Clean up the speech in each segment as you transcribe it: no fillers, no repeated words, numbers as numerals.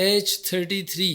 H33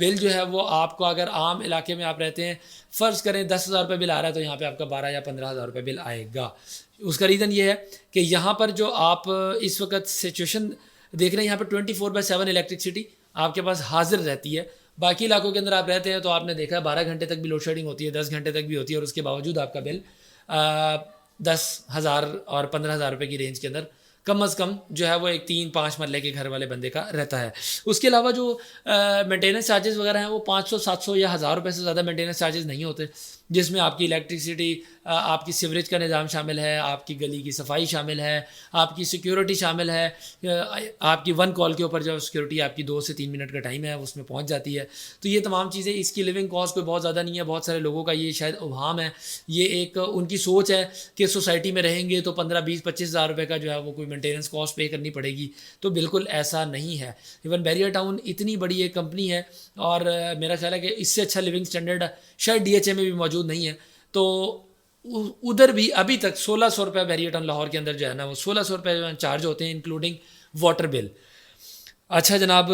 بل جو ہے وہ آپ کو اگر عام علاقے میں آپ رہتے ہیں فرض کریں 10,000 روپے بل آ رہا ہے تو یہاں پہ آپ کا 12 یا 15,000 روپے بل آئے گا. اس کا ریزن یہ ہے کہ یہاں پر جو آپ اس وقت سچویشن دیکھ رہے ہیں یہاں پہ 24/7 الیکٹرکسٹی آپ کے پاس حاضر رہتی ہے. باقی علاقوں کے اندر آپ رہتے ہیں تو آپ نے دیکھا ہے 12 گھنٹے تک بھی لوڈ شیڈنگ ہوتی ہے, 10 گھنٹے تک بھی ہوتی ہے, اور اس کے باوجود آپ کا بل 10,000 اور 15,000 روپے کی رینج کے اندر کم از کم جو ہے وہ ایک 3-5 مرلے کے گھر والے بندے کا رہتا ہے. اس کے علاوہ جو مینٹیننس چارجز وغیرہ ہیں وہ 500-700 یا 1,000 روپے سے زیادہ مینٹیننس چارجز نہیں ہوتے, جس میں آپ کی الیکٹریسٹی, آپ کی سیوریج کا نظام شامل ہے, آپ کی گلی کی صفائی شامل ہے, آپ کی سیکیورٹی شامل ہے, آپ کی 1 کال کے اوپر جو سیکیورٹی آپ کی 2 سے 3 منٹ کا ٹائم ہے اس میں پہنچ جاتی ہے. تو یہ تمام چیزیں, اس کی لیونگ کاسٹ کوئی بہت زیادہ نہیں ہے. بہت سارے لوگوں کا یہ شاید ابہام ہے, یہ ایک ان کی سوچ ہے کہ سوسائٹی میں رہیں گے تو 15-20-25,000 روپے کا جو ہے وہ کوئی مینٹیننس کاسٹ پے کرنی پڑے گی. تو بالکل ایسا نہیں ہے. ایون بیریا ٹاؤن اتنی بڑی ایک کمپنی ہے اور میرا خیال ہے کہ اس سے اچھا لیونگ اسٹینڈرڈ شاید ڈی ایچ اے میں بھی موجود نہیں ہے. تو ادھر بھی ابھی تک 1,600 روپے بیریا ٹاؤن لاہور کے اندر جو ہے نا وہ 1,600 روپے چارج ہوتے ہیں انکلوڈنگ واٹر بل. اچھا جناب,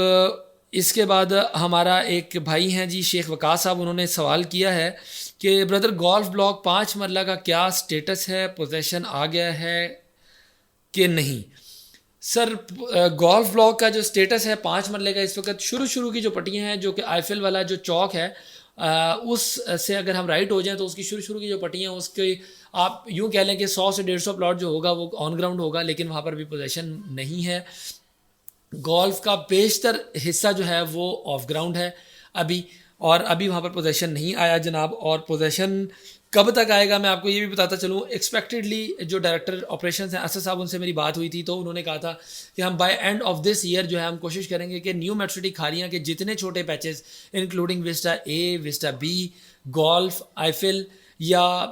اس کے بعد ہمارا ایک بھائی ہیں جی شیخ وقاص صاحب, انہوں نے سوال کیا ہے کہ بردر گولف بلاک 5 مرلہ کا کیا سٹیٹس ہے, پوزیشن آ گیا ہے کہ نہیں؟ سر گولف بلاک کا جو سٹیٹس ہے 5 مرلے کا اس وقت شروع کی جو پٹیاں ہیں جو کہ آئیفل والا جو چوک ہے اس سے اگر ہم رائٹ ہو جائیں تو اس کی شروع کی جو پٹیاں ہیں اس کے آپ یوں کہہ لیں کہ 100 سے 150 پلاٹ جو ہوگا وہ آن گراؤنڈ ہوگا, لیکن وہاں پر بھی پوزیشن نہیں ہے. گولف کا بیشتر حصہ جو ہے وہ آف گراؤنڈ ہے ابھی, اور ابھی وہاں پر پوزیشن نہیں آیا جناب. اور پوزیشن کب تک آئے گا میں آپ کو یہ بھی بتاتا چلوں. ایکسپیکٹڈلی جو ڈائریکٹر آپریشنز ہیں اسد صاحب, ان سے میری بات ہوئی تھی تو انہوں نے کہا تھا کہ ہم by end of this year جو ہے ہم کوشش کریں گے کہ نیو میٹرو سٹی کھاریاں کے جتنے چھوٹے patches including Vista A, Vista B, golf, Eiffel یا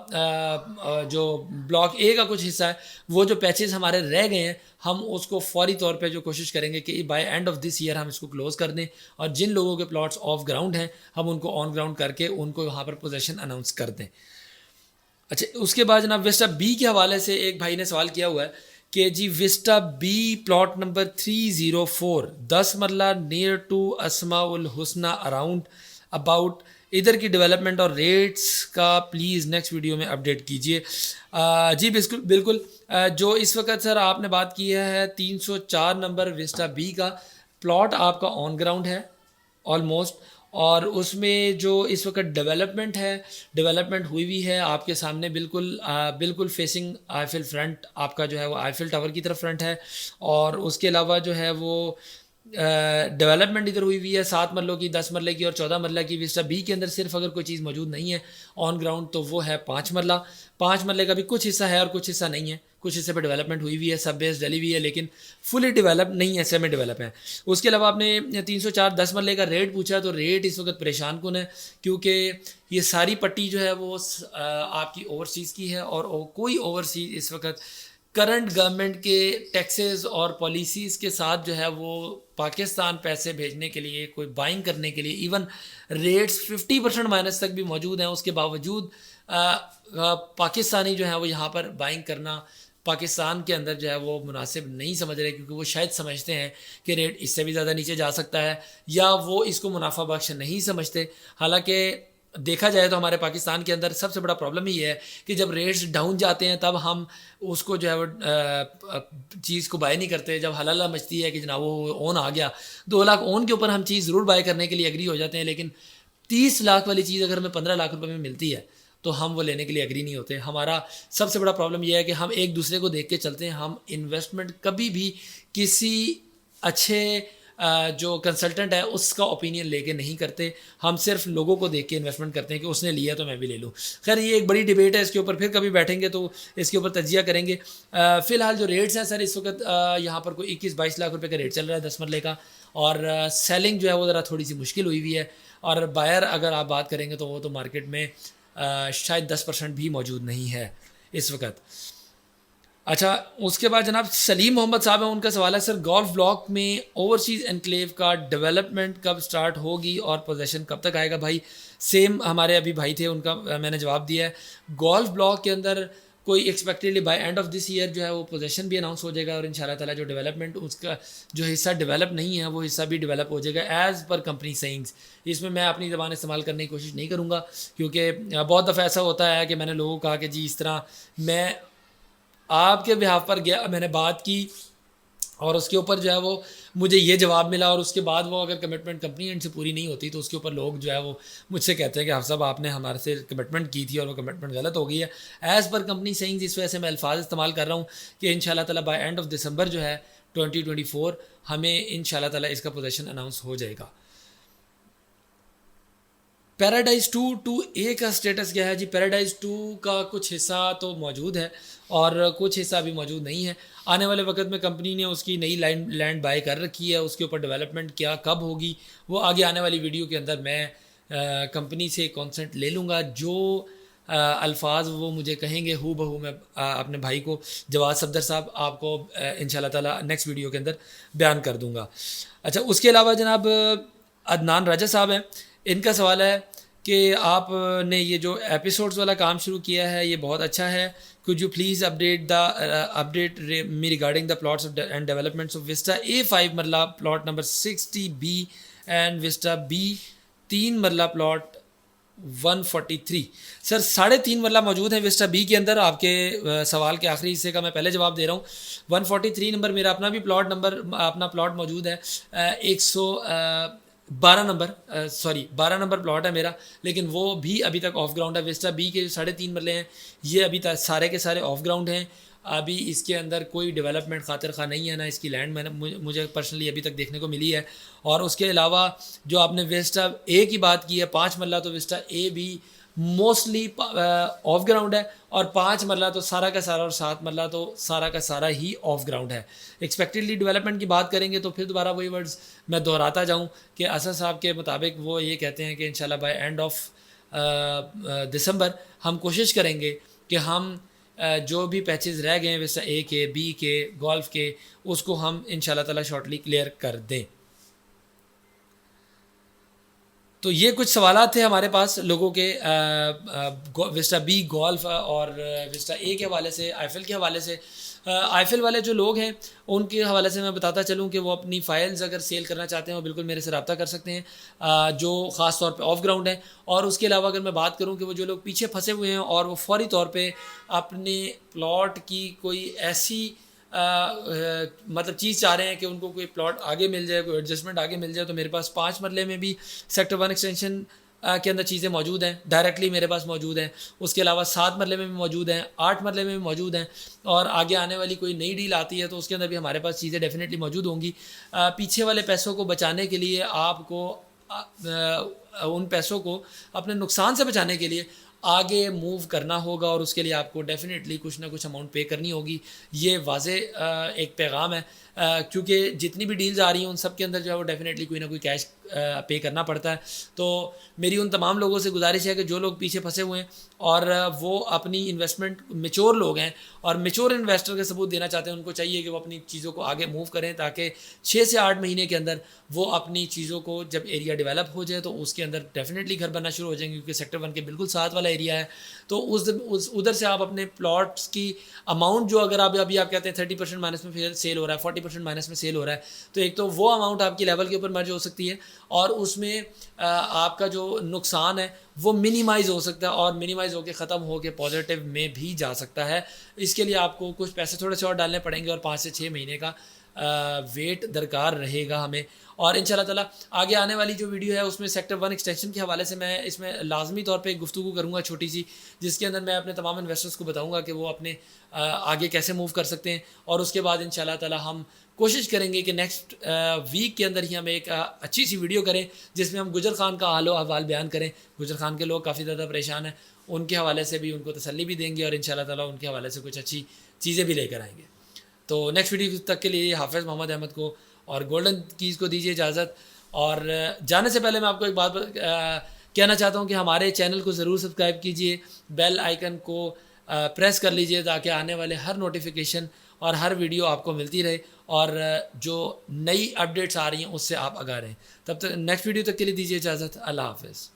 جو بلاک اے کا کچھ حصہ ہے, وہ جو پیچز ہمارے رہ گئے ہیں ہم اس کو فوری طور پہ جو کوشش کریں گے کہ by end of this year ہم اس کو کلوز کر دیں, اور جن لوگوں کے پلاٹس آف گراؤنڈ ہیں ہم ان کو آن گراؤنڈ کر کے ان کو وہاں پر پوزیشن اناؤنس کر دیں. اچھا, اس کے بعد جناب وسٹا بی کے حوالے سے ایک بھائی نے سوال کیا ہوا ہے کہ G Vista B plot number 304 10 مرلہ نیئر ٹو اسماء الحسنہ اراؤنڈ اباؤٹ, ادھر کی ڈیولپمنٹ اور ریٹس کا پلیز نیکسٹ ویڈیو میں اپڈیٹ کیجیے. جی بالکل جو اس وقت سر آپ نے بات کی ہے 304 نمبر وسٹا بی کا پلاٹ آپ کا آن گراؤنڈ ہے آلموسٹ, اور اس میں جو اس وقت ڈیولپمنٹ ہوئی ہے آپ کے سامنے بالکل فیسنگ آئیفل فرنٹ آپ کا جو ہے وہ آئیفل ٹاور کی طرف فرنٹ ہے, اور اس کے علاوہ جو ہے وہ ڈیولپمنٹ ادھر ہوئی ہے 7 مرلوں کی, 10 مرلے کی اور 14 مرلہ کی. وسٹا بی کے اندر صرف اگر کوئی چیز موجود نہیں ہے آن گراؤنڈ تو وہ ہے 5 مرلہ. 5 مرلے کا بھی کچھ حصہ ہے اور کچھ حصہ نہیں ہے, کچھ حصے پہ ڈیولپمنٹ ہوئی ہے, سب بیس ڈلی ہوئی ہے, لیکن فلی ڈیولپ نہیں ہے, سیمی ڈیولپ ہے. اس کے علاوہ آپ نے 304 10 مرلے کا ریٹ پوچھا, تو ریٹ اس وقت پریشان کن ہے کیونکہ یہ ساری پٹی جو ہے وہ آپ کی اوورسیز کی ہے, اور کوئی اوورسیز اس وقت کرنٹ گورنمنٹ کے ٹیکسز اور پالیسیز کے ساتھ جو ہے وہ پاکستان پیسے بھیجنے کے لیے, کوئی بائنگ کرنے کے لیے, ایون ریٹس 50% مائنس تک بھی موجود ہیں, اس کے باوجود پاکستانی جو ہیں وہ یہاں پر بائنگ کرنا پاکستان کے اندر جو ہے وہ مناسب نہیں سمجھ رہے, کیونکہ وہ شاید سمجھتے ہیں کہ ریٹ اس سے بھی زیادہ نیچے جا سکتا ہے, یا وہ اس کو منافع بخش نہیں سمجھتے. حالانکہ دیکھا جائے تو ہمارے پاکستان کے اندر سب سے بڑا پرابلم ہی ہے کہ جب ریٹس ڈاؤن جاتے ہیں تب ہم اس کو جو ہے وہ چیز کو بائی نہیں کرتے. جب حلالہ مچتی ہے کہ جناب وہ اون آ گیا 2 لاکھ اون کے اوپر ہم چیز ضرور بائی کرنے کے لیے ایگری ہو جاتے ہیں, لیکن 30 لاکھ والی چیز اگر ہمیں 15 لاکھ روپے میں ملتی ہے تو ہم وہ لینے کے لیے ایگری نہیں ہوتے. ہمارا سب سے بڑا پرابلم یہ ہے کہ ہم ایک دوسرے کو دیکھ کے چلتے ہیں. ہم انویسٹمنٹ کبھی بھی کسی اچھے جو کنسلٹنٹ ہے اس کا اوپینین لے کے نہیں کرتے, ہم صرف لوگوں کو دیکھ کے انویسٹمنٹ کرتے ہیں کہ اس نے لیا تو میں بھی لے لوں. خیر یہ ایک بڑی ڈیبیٹ ہے, اس کے اوپر پھر کبھی بیٹھیں گے تو اس کے اوپر تجزیہ کریں گے. فی الحال جو ریٹس ہیں سر اس وقت یہاں پر کوئی 21-22 لاکھ روپے کا ریٹ چل رہا ہے 10 مرلے کا, اور سیلنگ جو ہے وہ ذرا تھوڑی سی مشکل ہوئی ہے, اور بائر اگر آپ بات کریں گے تو وہ تو مارکیٹ میں شاید 10% بھی موجود نہیں ہے اس وقت. اچھا, اس کے بعد جناب سلیم محمد صاحب ہیں, ان کا سوال ہے سر گولف بلاک میں اوورسیز انکلیو کا ڈیولپمنٹ کب سٹارٹ ہوگی اور پوزیشن کب تک آئے گا؟ بھائی سیم ہمارے ابھی بھائی تھے ان کا میں نے جواب دیا ہے. گولف بلاک کے اندر کوئی expectedly by end of this year جو ہے وہ پوزیشن بھی اناؤنس ہو جائے گا, اور انشاءاللہ تعالیٰ جو ڈیولپمنٹ اس کا جو حصہ ڈیولپ نہیں ہے وہ حصہ بھی ڈیولپ ہو جائے گا ایز پر کمپنی سینگس. اس میں اپنی زبان استعمال کرنے کی کوشش نہیں کروں گا, کیونکہ بہت دفعہ ایسا ہوتا ہے کہ میں نے لوگوں کو کہا کہ جی اس طرح میں آپ کے بہاف پر گیا, میں نے بات کی اور اس کے اوپر جو ہے وہ مجھے یہ جواب ملا, اور اس کے بعد وہ اگر کمٹمنٹ کمپنی اینڈ سے پوری نہیں ہوتی تو اس کے اوپر لوگ جو ہے وہ مجھ سے کہتے ہیں کہ حافظ صاحب آپ نے ہمارے سے کمٹمنٹ کی تھی اور وہ کمٹمنٹ غلط ہو گئی ہے. ایز پر کمپنی سینگز اس وجہ سے میں الفاظ استعمال کر رہا ہوں کہ انشاءاللہ تعالیٰ بائی اینڈ آف دسمبر جو ہے 2024 ہمیں انشاءاللہ تعالیٰ اس کا پوزیشن اناؤنس ہو جائے گا. پیراڈائز 2 کا سٹیٹس کیا ہے جی؟ پیراڈائز 2 کا کچھ حصہ تو موجود ہے اور کچھ حصہ ابھی موجود نہیں ہے. آنے والے وقت میں کمپنی نے اس کی نئی لینڈ بائی کر رکھی ہے, اس کے اوپر ڈیولپمنٹ کیا کب ہوگی وہ آگے آنے والی ویڈیو کے اندر میں کمپنی سے کانسنٹ لے لوں گا. جو الفاظ وہ مجھے کہیں گے ہو بہو میں اپنے بھائی کو جواد صفدر صاحب آپ کو انشاءاللہ تعالیٰ نیکسٹ ویڈیو کے اندر بیان کر دوں گا. اچھا, اس کے علاوہ جناب عدنان راجہ صاحب ہیں, ان کا سوال ہے کہ آپ نے یہ جو ایپیسوڈز والا کام شروع کیا ہے یہ بہت اچھا ہے, could you please update me regarding the plots and developments of Vista A5 marla plot number 60B and Vista B 3 marla plot 143. سر 3.5 مرلہ موجود ہیں وسٹا بی کے اندر. آپ کے سوال کے آخری حصے کا میں پہلے جواب دے رہا ہوں. 143 نمبر میرا اپنا بھی اپنا پلاٹ موجود ہے. 12 نمبر پلاٹ ہے میرا, لیکن وہ بھی ابھی تک آف گراؤنڈ ہے. وسٹا بی کے 3.5 مرلے ہیں یہ ابھی تک سارے کے سارے آف گراؤنڈ ہیں. ابھی اس کے اندر کوئی ڈیولپمنٹ خاطر خواہ نہیں ہے, نہ اس کی لینڈ میں نے مجھے پرسنلی ابھی تک دیکھنے کو ملی ہے. اور اس کے علاوہ جو آپ نے وسٹا اے کی بات کی ہے 5 مرلہ, تو وسٹا اے بھی موسٹلی آف گراؤنڈ ہے, اور 5 مرلہ تو سارا کا سارا اور 7 مرلہ تو سارا کا سارا ہی آف گراؤنڈ ہے. ایکسپیکٹڈلی ڈیولپمنٹ کی بات کریں گے تو پھر دوبارہ وہی ورڈز میں دہراتا جاؤں کہ اسد صاحب کے مطابق وہ یہ کہتے ہیں کہ انشاءاللہ بائی اینڈ آف دسمبر ہم کوشش کریں گے کہ ہم جو بھی پیچز رہ گئے ہیں ویسا اے کے بی کے گولف کے اس کو ہم انشاءاللہ تعالیٰ شارٹلی کلیئر کر دیں. تو یہ کچھ سوالات تھے ہمارے پاس لوگوں کے وسٹا بی گولف اور وسٹا اے کے حوالے سے, آئی ایف ایل کے حوالے سے. آئی ایف ایل والے جو لوگ ہیں ان کے حوالے سے میں بتاتا چلوں کہ وہ اپنی فائلز اگر سیل کرنا چاہتے ہیں وہ بالکل میرے سے رابطہ کر سکتے ہیں, جو خاص طور پہ آف گراؤنڈ ہیں. اور اس کے علاوہ اگر میں بات کروں کہ وہ جو لوگ پیچھے پھنسے ہوئے ہیں اور وہ فوری طور پہ اپنے پلاٹ کی کوئی ایسی مطلب چیز چاہ رہے ہیں کہ ان کو کوئی پلاٹ آگے مل جائے, کوئی ایڈجسٹمنٹ آگے مل جائے, تو میرے پاس 5 مرلے میں بھی سیکٹر 1 ایکسٹینشن کے اندر چیزیں موجود ہیں, ڈائریکٹلی میرے پاس موجود ہیں. اس کے علاوہ 7 مرلے میں بھی موجود ہیں, 8 مرلے میں بھی موجود ہیں, اور آگے آنے والی کوئی نئی ڈیل آتی ہے تو اس کے اندر بھی ہمارے پاس چیزیں ڈیفینیٹلی موجود ہوں گی. پیچھے والے پیسوں کو بچانے کے لیے آپ کو ان پیسوں کو اپنے نقصان سے بچانے کے لیے آگے موو کرنا ہوگا, اور اس کے لیے آپ کو ڈیفینیٹلی کچھ نہ کچھ اماؤنٹ پے کرنی ہوگی. یہ واضح ایک پیغام ہے, کیونکہ جتنی بھی ڈیلز آ رہی ہیں ان سب کے اندر جو ہے وہ ڈیفینیٹلی کوئی نہ کوئی کیش پے کرنا پڑتا ہے. تو میری ان تمام لوگوں سے گزارش ہے کہ جو لوگ پیچھے پھنسے ہوئے ہیں اور وہ اپنی انویسٹمنٹ میچور لوگ ہیں اور میچور انویسٹر کے ثبوت دینا چاہتے ہیں, ان کو چاہیے کہ وہ اپنی چیزوں کو آگے موو کریں تاکہ 6 سے 8 مہینے کے اندر وہ اپنی چیزوں کو جب ایریا ڈیولپ ہو جائے تو اس کے اندر ڈیفینیٹلی گھر بننا شروع ہو جائیں گے, کیونکہ سیکٹر 1 کے بالکل ساتھ والا ایریا ہے. تو ادھر سے آپ اپنے پلاٹس کی اماؤنٹ جو اگر ابھی آپ کہتے ہیں 30% مائنس میں سیل ہو رہا ہے, 40% مائنس میں سیل ہو رہا ہے, تو ایک تو وہ اماؤنٹ آپ کی لیول کے اوپر مرج ہو سکتی ہے اور اس میں آپ کا جو نقصان ہے وہ منیمائز ہو سکتا ہے, اور منیمائز ہو کے ختم ہو کے پازیٹیو میں بھی جا سکتا ہے. اس کے لیے آپ کو کچھ پیسے تھوڑے سے اور ڈالنے پڑیں گے اور 5 سے 6 مہینے کا ویٹ درکار رہے گا ہمیں. اور انشاءاللہ تعالیٰ آگے آنے والی جو ویڈیو ہے اس میں سیکٹر 1 ایکسٹینشن کے حوالے سے میں اس میں لازمی طور پہ گفتگو کروں گا چھوٹی سی, جس کے اندر میں اپنے تمام انویسٹرز کو بتاؤں گا کہ وہ اپنے آگے کیسے موو کر سکتے ہیں. اور اس کے بعد انشاءاللہ تعالیٰ ہم کوشش کریں گے کہ نیکسٹ ویک کے اندر ہی ہم ایک اچھی سی ویڈیو کریں جس میں ہم گجر خان کا حال و احوال بیان کریں. گجر خان کے لوگ کافی زیادہ پریشان ہیں, ان کے حوالے سے بھی ان کو تسلی بھی دیں گے اور انشاءاللہ تعالیٰ ان کے حوالے سے کچھ اچھی چیزیں بھی لے کر آئیں گے. تو نیکسٹ ویڈیو تک کے لیے حافظ محمد احمد کو اور گولڈن کیز کو دیجیے اجازت. اور جانے سے پہلے میں آپ کو ایک بات کہنا چاہتا ہوں کہ ہمارے چینل کو ضرور سبسکرائب کیجیے, بیل آئیکن کو پریس کر لیجیے تاکہ آنے والے ہر نوٹیفیکیشن اور ہر ویڈیو آپ کو ملتی رہے, اور جو نئی اپڈیٹس آ رہی ہیں اس سے آپ آگاہ رہیں. تب تک نیکسٹ ویڈیو تک کے لیے دیجیے اجازت. اللہ حافظ.